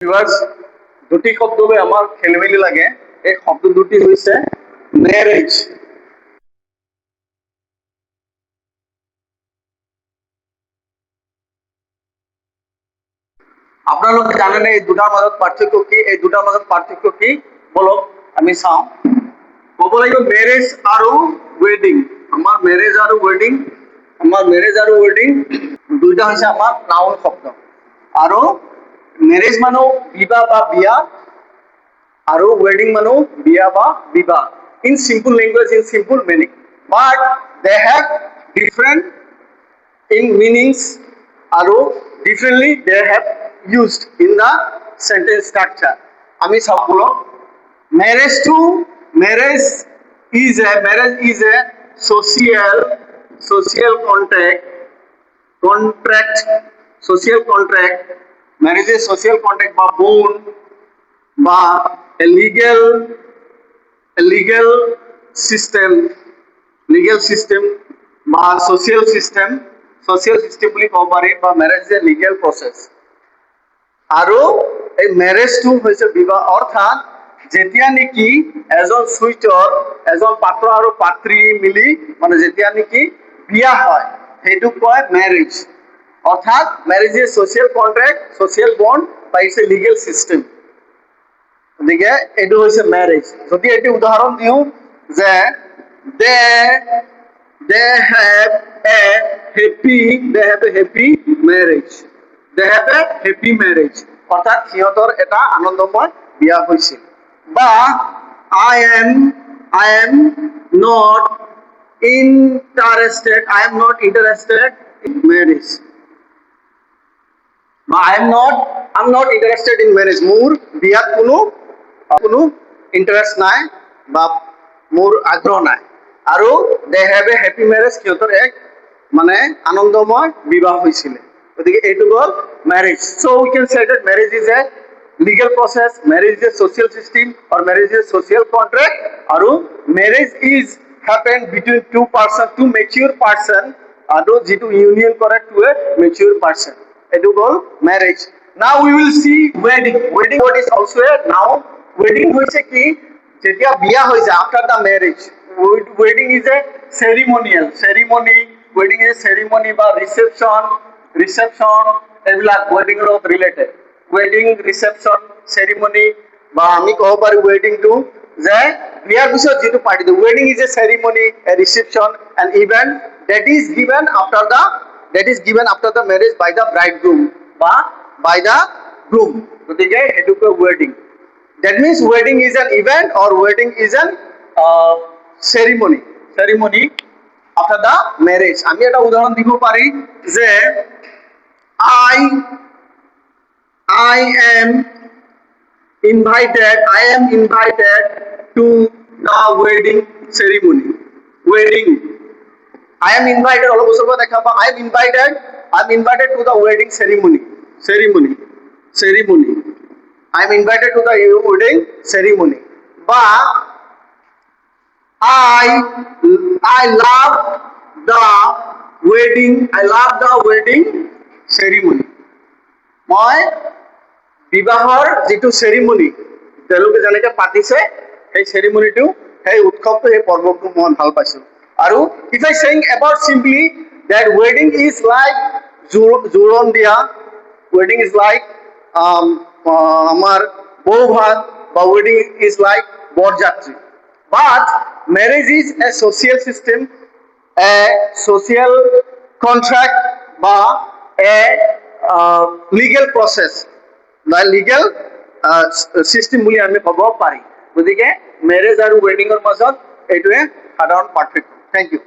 Viewers, দুটি শব্দ লৈ আমার খেলিমেলি লাগে। এই শব্দ দুটি হইছে ম্যারেজ। আপোনালোকে জানেনে এই দুটাৰ মাজত পাৰ্থক্য কি? এই দুটাৰ মাজত পাৰ্থক্য কি বলক আমি চাওঁ। ক'ব লাগিব মেৰেজ আৰু ৱেডিং। আমাৰ মেৰেজ আৰু ৱেডিং, দুইটা হৈছে আমাৰ নাউন শব্দ। আৰু মেৰেজ মানে বিবাহ বা বিয়া, আৰু ৱেডিং মানে বিয়া বা বিবাহ। In simple language, in simple meaning, but they have different in meanings আৰু differently they have used in the sentence structure. আমি সব হলো marriage is a social contract. Marriage is social contract বা bond বা a legal system বা social system বুলি ক'ব পাৰি, বা marriage is a legal process. আৰু এই মেৰেজটো হৈছে বিবাহ, অৰ্থাৎ যেতিয়া নেকি এজন চুইটৰ, এজন পাত্ৰ আৰু পাত্ৰী মিলি মানে যেতিয়া নেকি বিয়া হয় সেইটোক কয় মেৰেজ। অৰ্থাৎ marriage is social contract, social bond বা ইটছ এ লিগেল চিষ্টেম। গতিকে এইটো হৈছে মেৰেজ। যদি এটি উদাহৰণ দিওঁ যে they have a happy marriage. অর্থাৎ সিহঁতৰ এটা আনন্দময় বিয়া হৈছিল। বা I am not interested in marriage. বা I'm not interested in marriage. মোৰ বিয়াত কোনো ইন্টারেস্ট নাই বা মোৰ আগ্ৰহ নাই। আৰু they have a happy marriage, সিহঁতৰ এক মানে আনন্দময় বিবাহ হৈছিলে। গতিকে এইটো হ'ল marriage. So' we can say that marriage is a legal process, marriage is a social system, or marriage is a social contract. আৰু marriage is happen between two mature person, আৰু যিটো ইউনিয়ন কৰে টু এ mature person, এইটো হ'ল marriage. Now we will see ৱেডিং। ৱেডিং is also a noun. ৱেডিং হৈছে কি? যেতিয়া বিয়া হৈ যায় after the marriage. Wedding is a ceremony. Wedding is a ceremony বা reception এইবিলাক wedding লগত related. Wedding, reception, ceremony বা আমি ক'ব পাৰি wedding টো যে বিয়াৰ পিছত যিটো party. Wedding is a ceremony, a reception, an event that is given after the marriage by the bridegroom বা by the groom. গতিকে সেইটোকে wedding. That means wedding is an event or wedding is an ceremony after the marriage. আমি এটা উদাহরণ দিব পারি যে I am invited to the wedding ceremony. I am invited, অলপ বছৰ পৰা দেখা পাওঁ, I am invited to the wedding ceremony. I am invited to the wedding ceremony. বা I love the wedding ceremony. মই বিবাহৰ যিটো চেৰিমনি তেওঁলোকে যেনেকে পাতিছে সেই চেৰিমনিটো, সেই উৎসৱটো, সেই পৰ্বটো মই ভাল পাইছোঁ। আৰু if I saying about simply that wedding is like জোৰোণ দিয়া, wedding is like আমাৰ বৌ ভাত, বা wedding is like বৰযাত্ৰী। But marriage is a social system, a social contract বা a legal process বা legal system বুলি আমি ক'ব পাৰি। গতিকে মেৰেজ আৰু ৱেডিঙৰ মাজত এইটোৱে সাধাৰণ পাৰ্থক্য। Thank you.